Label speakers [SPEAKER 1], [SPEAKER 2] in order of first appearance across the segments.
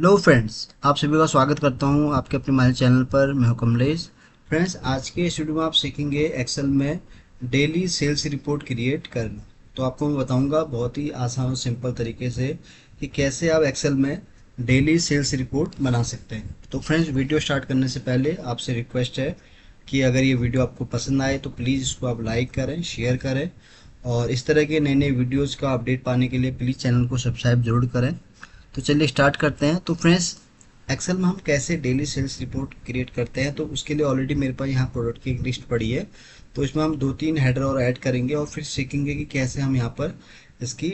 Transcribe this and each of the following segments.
[SPEAKER 1] Hello friends, आप सभी का स्वागत करता हूं आपके अपने हमारे चैनल पर। मैं हूं कमलेश। फ्रेंड्स, आज के इस वीडियो में आप सीखेंगे एक्सेल में डेली सेल्स रिपोर्ट क्रिएट करना। तो आपको मैं बताऊंगा बहुत ही आसान और सिंपल तरीके से कि कैसे आप एक्सेल में डेली सेल्स रिपोर्ट बना सकते हैं। तो फ्रेंड्स, वीडियो स्टार्ट करने से पहले आपसे रिक्वेस्ट है कि अगर ये वीडियो आपको पसंद आए तो प्लीज़ इसको आप लाइक करें, शेयर करें और इस तरह के नए नए वीडियोज़ का अपडेट पाने के लिए प्लीज़ चैनल को सब्सक्राइब जरूर करें। तो चलिए स्टार्ट करते हैं। तो फ्रेंड्स, एक्सेल में हम कैसे डेली सेल्स रिपोर्ट क्रिएट करते हैं, तो उसके लिए ऑलरेडी मेरे पास यहाँ प्रोडक्ट की एक लिस्ट पड़ी है। तो इसमें हम दो तीन हेडर और ऐड करेंगे और फिर सीखेंगे कि कैसे हम यहाँ पर इसकी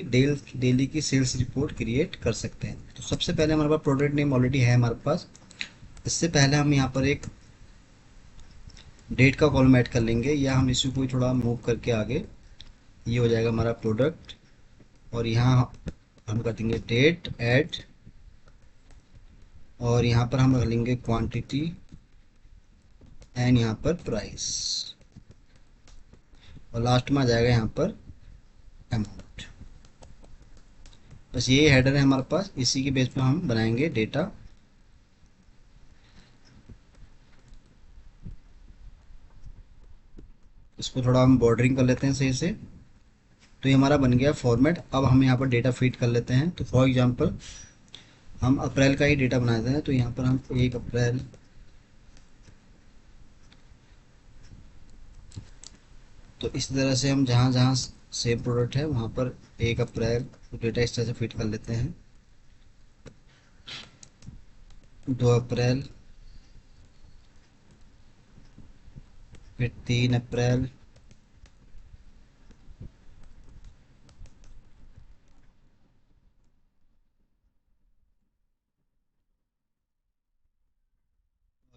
[SPEAKER 1] डेली की सेल्स रिपोर्ट क्रिएट कर सकते हैं। तो सबसे पहले हमारे पास प्रोडक्ट नेम ऑलरेडी है हमारे पास। इससे पहले हम यहाँ पर एक डेट का कॉलम ऐड कर लेंगे, या हम इसी को थोड़ा मूव करके आगे, ये हो जाएगा हमारा प्रोडक्ट। और यहाँ हम कर देंगे डेट ऐड, और यहाँ पर हम रख लेंगे क्वांटिटी एंड यहाँ पर प्राइस, और लास्ट में आ जाएगा यहाँ पर अमाउंट। बस ये हेडर है हमारे पास, इसी के बेस पे हम बनाएंगे डेटा। इसको थोड़ा हम बॉर्डरिंग कर लेते हैं सही से। तो ये हमारा बन गया फॉर्मेट। अब हम यहाँ पर डेटा फीड कर लेते हैं। तो फॉर एग्जांपल हम अप्रैल का ही डेटा बनाते हैं, तो यहाँ पर हम 1 अप्रैल, तो इस तरह से हम जहाँ जहाँ सेम प्रोडक्ट है वहाँ पर 1 अप्रैल डेटा इस तरह से फिट कर लेते हैं। 2 अप्रैल, फिर 3 अप्रैल,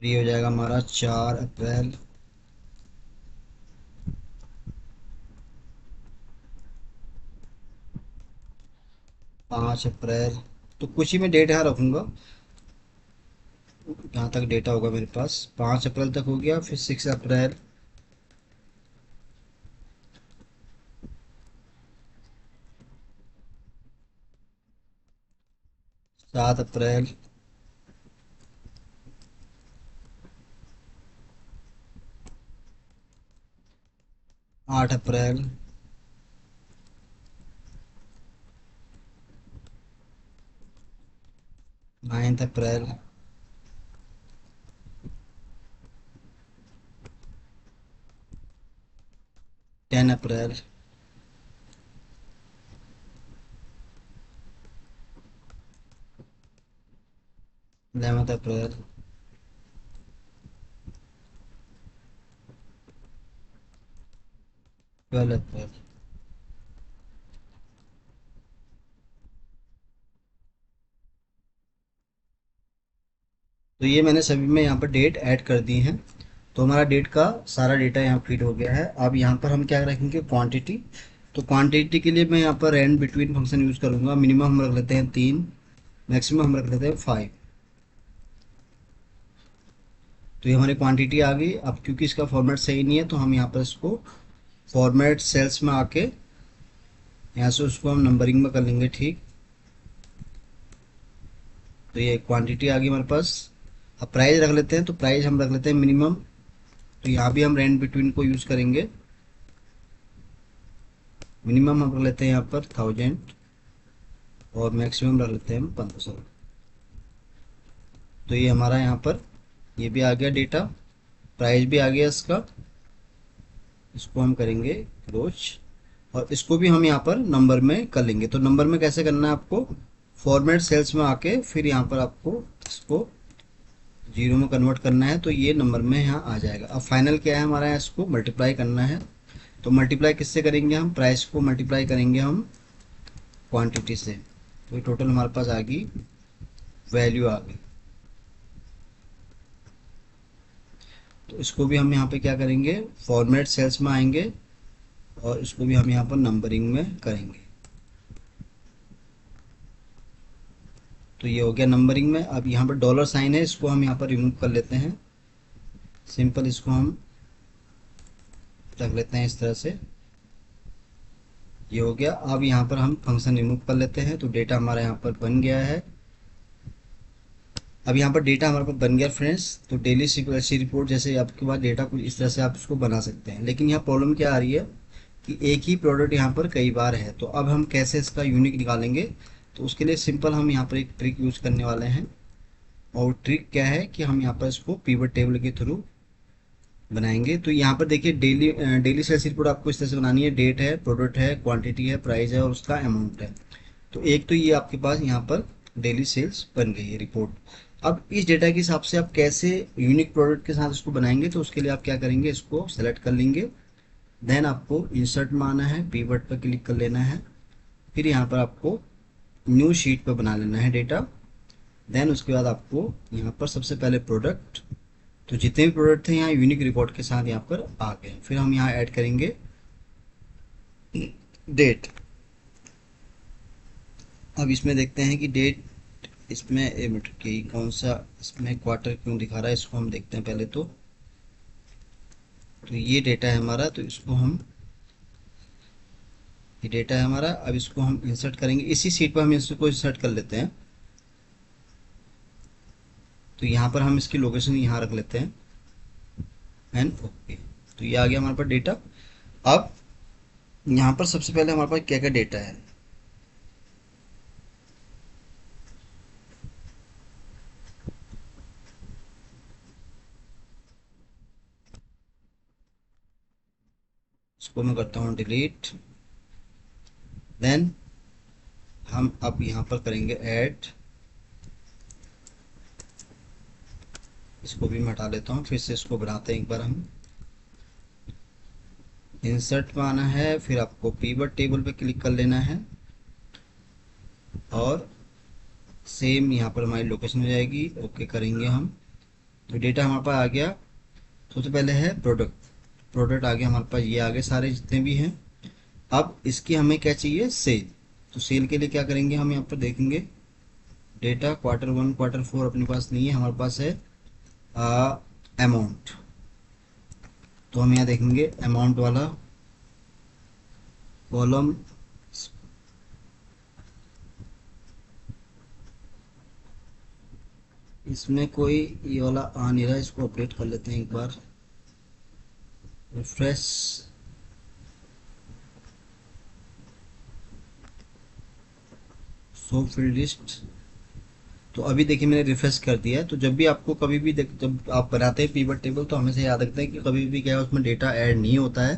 [SPEAKER 1] और ये हो जाएगा हमारा 4 अप्रैल। 5 अप्रैल। तो कुछ ही मैं डेट यहाँ रखूँगा जहाँ तक डेटा होगा मेरे पास। 5 अप्रैल तक हो गया। फिर 6 अप्रैल, 7 अप्रैल, 8 अप्रैल, 9 अप्रैल, 10 अप्रैल, 11 अप्रैल, 12 अप्रैल। तो ये मैंने सभी में यहाँ पर डेट ऐड कर दी है। तो हमारा डेट का सारा डेटा यहाँ फीड हो गया है। अब यहाँ पर हम क्या रखेंगे, क्वांटिटी। तो क्वांटिटी के लिए मैं यहाँ पर रैंड बिटवीन फंक्शन यूज़ करूँगा। मिनिमम हम रख लेते हैं 3, मैक्सिमम हम रख लेते हैं 5। तो ये हमारी क्वांटिटी आ गई। अब क्योंकि इसका फॉर्मेट सही नहीं है तो हम यहाँ पर इसको फॉर्मेट सेल्स में आके यहाँ से उसको हम नंबरिंग में कर लेंगे, ठीक। तो ये क्वांटिटी आ गई हमारे पास। अब प्राइस रख लेते हैं। तो प्राइस हम रख लेते हैं मिनिमम। तो यहाँ भी हम रेंज बिटवीन को यूज़ करेंगे। मिनिमम हम रख लेते हैं यहाँ पर 1000, और मैक्सिमम रख लेते हैं हम 1500। तो ये हमारा यहाँ पर ये भी आ गया डेटा, प्राइस भी आ गया इसका। इसको हम करेंगे क्लोज, और इसको भी हम यहाँ पर नंबर में कर लेंगे। तो नंबर में कैसे करना है आपको, फॉर्मेट सेल्स में आके फिर यहाँ पर आपको इसको जीरो में कन्वर्ट करना है, तो ये नंबर में यहाँ आ जाएगा। अब फाइनल क्या है हमारा, इसको मल्टीप्लाई करना है। तो मल्टीप्लाई किससे करेंगे, हम प्राइस को मल्टीप्लाई करेंगे हम क्वांटिटी से। तो ये टोटल हमारे पास आ गई, वैल्यू आ गई। तो इसको भी हम यहाँ पे क्या करेंगे, फॉर्मेट सेल्स में आएंगे, और इसको भी हम यहाँ पर नंबरिंग में करेंगे। तो ये हो गया नंबरिंग में। अब यहाँ पर डॉलर साइन है, इसको हम यहाँ पर रिमूव कर लेते हैं। सिंपल इसको हम रख लेते हैं इस तरह से। ये हो गया। अब यहाँ पर हम फंक्शन रिमूव कर लेते हैं। तो डेटा हमारा यहाँ पर बन गया है। अब यहाँ पर डेटा हमारे पास बन गया फ्रेंड्स। तो डेली सी रिपोर्ट जैसे आपके पास डेटा कुछ इस तरह से आप इसको बना सकते हैं। लेकिन यहाँ प्रॉब्लम क्या आ रही है कि एक ही प्रोडक्ट यहाँ पर कई बार है, तो अब हम कैसे इसका यूनिक निकालेंगे। तो उसके लिए सिंपल हम यहाँ पर एक ट्रिक यूज करने वाले हैं। और ट्रिक क्या है कि हम यहाँ पर इसको पिवट टेबल के थ्रू बनाएंगे। तो यहाँ पर देखिए डेली सेल्स रिपोर्ट आपको इस तरह से बनानी है। डेट है, प्रोडक्ट है, क्वांटिटी है, प्राइस है और उसका अमाउंट है। तो एक तो ये आपके पास यहाँ पर डेली सेल्स बन गई है रिपोर्ट। अब इस डेटा के हिसाब से आप कैसे यूनिक प्रोडक्ट के साथ इसको बनाएंगे, तो उसके लिए आप क्या करेंगे, इसको सेलेक्ट कर लेंगे। देन आपको इंसर्ट में आना है, पीवर्ड पर क्लिक कर लेना है। फिर यहाँ पर आपको न्यू शीट पर बना लेना है डेटा। देन उसके बाद आपको यहाँ पर सबसे पहले प्रोडक्ट, तो जितने भी प्रोडक्ट थे यहाँ यूनिक रिकॉर्ड के साथ यहाँ पर आ गए। फिर हम यहाँ ऐड करेंगे डेट। अब इसमें देखते हैं कि डेट इसमें मिनट की कौन सा इसमें क्वार्टर क्यों दिखा रहा है, इसको हम देखते हैं पहले। तो ये डेटा है हमारा, तो इसको हम, ये डेटा है हमारा। अब इसको हम इंसर्ट करेंगे इसी सीट पर, हम इसको इंसर्ट कर लेते हैं। तो यहाँ पर हम इसकी लोकेशन यहाँ रख लेते हैं एंड ओके। तो ये आ गया हमारे पास डेटा। अब यहाँ पर सबसे पहले हमारे पास क्या क्या डेटा है। इसको मैं करता हूँ डिलीट। देन हम अब यहाँ पर करेंगे ऐड। इसको भी मैं हटा लेता हूँ, फिर से इसको बनाते हैं एक बार। हम इंसर्ट में आना है, फिर आपको पिवट टेबल पे क्लिक कर लेना है और सेम यहाँ पर हमारी लोकेशन हो जाएगी। ओके करेंगे हम। तो डेटा हमारे पास आ गया। सबसे पहले है प्रोडक्ट, प्रोडक्ट आ गया हमारे पास, ये आ गए सारे जितने भी हैं। अब इसकी हमें क्या चाहिए, सेल। तो सेल के लिए क्या करेंगे, हम यहाँ पर देखेंगे डेटा Q1 Q4 अपने पास नहीं है, हमारे पास है अमाउंट। तो हम यहाँ देखेंगे अमाउंट वाला कॉलम। इसमें कोई ये वाला आ नहीं रहा, इसको अपडेट कर लेते हैं एक बार, रिफ्रेश। Show field list. तो अभी देखिए मैंने रिफ्रेश कर दिया है। तो जब भी आपको कभी भी जब आप बनाते हैं पिवट टेबल, तो हमेशा याद रखते हैं कि कभी भी क्या है उसमें डेटा ऐड नहीं होता है।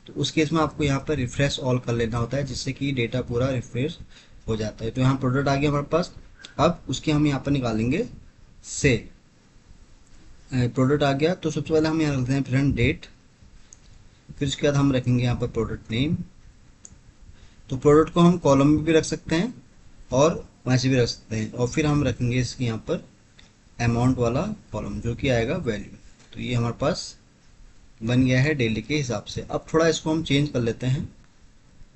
[SPEAKER 1] तो उस केस में आपको यहाँ पर रिफ्रेश ऑल कर लेना होता है, जिससे कि डेटा पूरा रिफ्रेश हो जाता है। तो यहाँ प्रोडक्ट आ गया हमारे पास। अब उसके हम यहाँ पर निकालेंगे से प्रोडक्ट आ गया। तो सबसे पहले हम यहाँ रखते हैं फ्रेंड डेट। फिर उसके बाद हम रखेंगे यहाँ पर प्रोडक्ट नेम। तो प्रोडक्ट को हम कॉलम में भी रख सकते हैं और वैसे भी रख सकते हैं। और फिर हम रखेंगे इसके यहाँ पर अमाउंट वाला कॉलम, जो कि आएगा वैल्यू। तो ये हमारे पास बन गया है डेली के हिसाब से। अब थोड़ा इसको हम चेंज कर लेते हैं।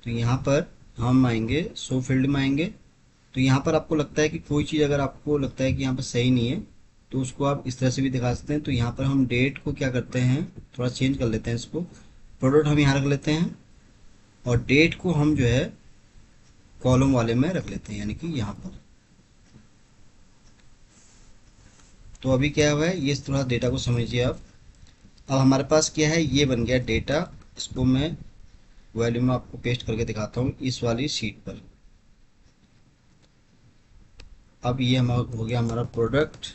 [SPEAKER 1] तो यहाँ पर हम आएंगे शो फील्ड में आएंगे। तो यहाँ पर आपको लगता है कि कोई चीज़ अगर आपको लगता है कि यहाँ पर सही नहीं है, तो उसको आप इस तरह से भी दिखा सकते हैं। तो यहाँ पर हम डेट को क्या करते हैं, थोड़ा चेंज कर लेते हैं इसको। प्रोडक्ट हम यहाँ रख लेते हैं और डेट को हम जो है कॉलम वाले में रख लेते हैं, यानी कि यहाँ पर। तो अभी क्या हुआ है, ये थोड़ा डेटा को समझिए आप। अब हमारे पास क्या है, ये बन गया डेटा। इसको मैं वैल्यू में आपको पेस्ट करके दिखाता हूँ इस वाली शीट पर। अब ये हमारा हो गया हमारा प्रोडक्ट,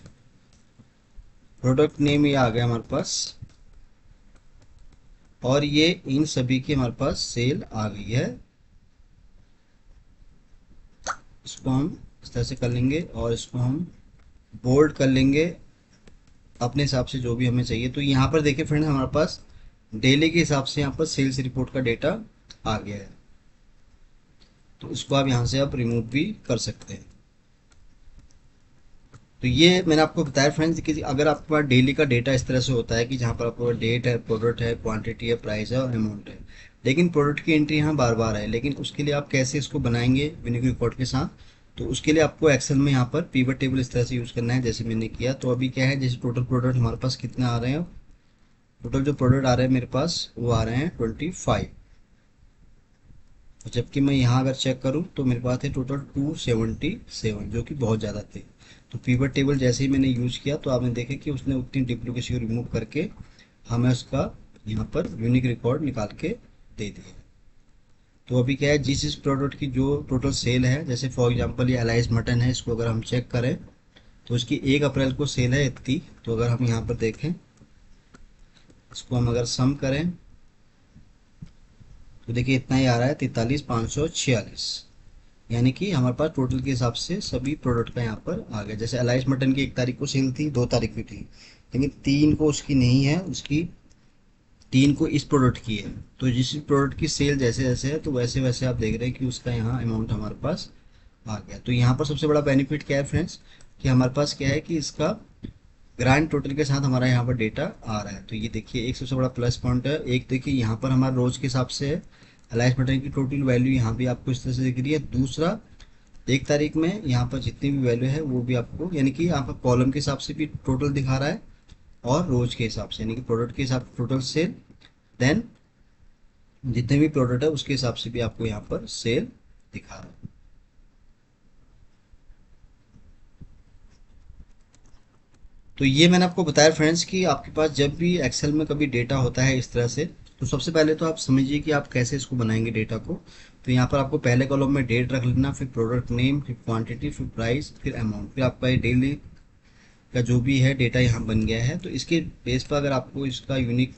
[SPEAKER 1] प्रोडक्ट नेम ये आ गया हमारे पास। और ये इन सभी की हमारे पास सेल आ गई है। इसको हम इस तरह से कर लेंगे और इसको हम बोल्ड कर लेंगे अपने हिसाब से, जो भी हमें चाहिए। तो यहाँ पर देखिए फ्रेंड, हमारे पास डेली के हिसाब से यहाँ पर सेल्स रिपोर्ट का डेटा आ गया है। तो इसको आप यहाँ से आप रिमूव भी कर सकते हैं। तो ये मैंने आपको बताया फ्रेंड्स कि अगर आपके पास डेली का डेटा इस तरह से होता है कि जहाँ पर आपको डेट है, प्रोडक्ट है, क्वांटिटी है, प्राइस है और अमाउंट है, लेकिन प्रोडक्ट की एंट्री यहाँ बार बार है, लेकिन उसके लिए आप कैसे इसको बनाएंगे यूनिक रिकॉर्ड के साथ। तो उसके लिए आपको एक्सेल में यहाँ पर पिवट टेबल इस तरह से यूज़ करना है जैसे मैंने किया। तो अभी क्या है, जैसे टोटल प्रोडक्ट हमारे पास कितने आ रहे हैं, टोटल जो प्रोडक्ट आ रहे हैं मेरे पास वो आ रहे हैं 25। तो जबकि मैं यहाँ अगर चेक करूँ तो मेरे पास थे टोटल 277, जो कि बहुत ज़्यादा थे। तो पीवट टेबल जैसे ही मैंने यूज़ किया तो आपने देखा कि उसने उतनी डुप्लीकेसी को रिमूव करके हमें उसका यहाँ पर यूनिक रिकॉर्ड निकाल के दे दिया। तो अभी क्या है, जिस इस प्रोडक्ट की जो टोटल सेल है, जैसे फॉर एग्जांपल ये एलाइज मटन है, इसको अगर हम चेक करें तो इसकी 1 अप्रैल को सेल है इतनी। तो अगर हम यहाँ पर देखें, इसको हम अगर सम करें तो देखिए इतना ही आ रहा है, 43,546। यानी कि हमारे पास टोटल के हिसाब से सभी प्रोडक्ट का यहाँ पर आ गया। जैसे एलाइज मटन की 1 तारीख को सेल थी, 2 तारीख की थी, लेकिन 3 को उसकी नहीं है, उसकी 3 को इस प्रोडक्ट की है। तो जिस प्रोडक्ट की सेल जैसे जैसे है तो वैसे वैसे आप देख रहे हैं कि उसका यहाँ अमाउंट हमारे पास आ गया। तो यहाँ पर सबसे बड़ा बेनिफिट क्या है फ्रेंड्स, कि हमारे पास क्या है कि इसका ग्रांड टोटल के साथ हमारा यहाँ पर डेटा आ रहा है। तो ये देखिए एक सबसे बड़ा प्लस पॉइंट है। एक देखिए यहाँ पर हमारा रोज के हिसाब से है, अलाइस मटन की टोटल वैल्यू यहाँ भी आपको इस तरह से दिख रही है। दूसरा, 1 तारीख में यहाँ पर जितनी भी वैल्यू है वो भी आपको, यानी कि यहाँ पर कॉलम के हिसाब से भी टोटल दिखा रहा है और रोज के हिसाब से, यानी कि प्रोडक्ट के हिसाब से टोटल सेल, देन जितने भी प्रोडक्ट है उसके हिसाब से भी आपको यहाँ पर सेल दिखा रहा है। तो ये मैंने आपको बताया फ्रेंड्स कि आपके पास जब भी एक्सेल में कभी डेटा होता है इस तरह से, तो सबसे पहले तो आप समझिए कि आप कैसे इसको बनाएंगे डेटा को। तो यहाँ पर आपको पहले कॉलम में डेट रख लेना, फिर प्रोडक्ट नेम, फिर क्वांटिटी, फिर प्राइस, फिर अमाउंट, फिर आपका ये डेली का जो भी है डेटा यहाँ बन गया है। तो इसके बेस पर अगर आपको इसका यूनिक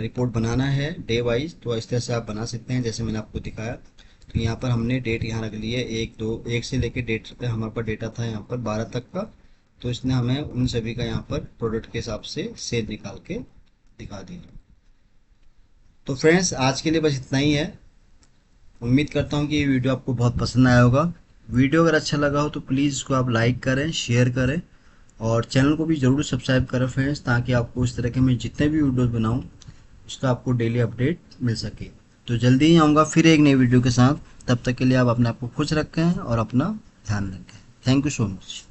[SPEAKER 1] रिपोर्ट बनाना है डे वाइज, तो इस तरह से आप बना सकते हैं जैसे मैंने आपको दिखाया। तो यहाँ पर हमने डेट यहाँ रख ली है, 1 से लेके डेट तक हमारे पास डेटा था यहाँ पर 12 तक का। तो इसने हमें उन सभी का यहाँ पर प्रोडक्ट के हिसाब से सेल निकाल के दिखा दिया। तो फ्रेंड्स आज के लिए बस इतना ही है। उम्मीद करता हूँ कि ये वीडियो आपको बहुत पसंद आया होगा। वीडियो अगर अच्छा लगा हो तो प्लीज़ इसको आप लाइक करें, शेयर करें और चैनल को भी ज़रूर सब्सक्राइब करें फ्रेंड्स, ताकि आपको इस तरह के मैं जितने भी वीडियोस बनाऊँ उसका आपको डेली अपडेट मिल सके। तो जल्दी ही आऊँगा फिर एक नई वीडियो के साथ। तब तक के लिए आप अपने आप को खुश रखें और अपना ध्यान रखें। Thank you so much.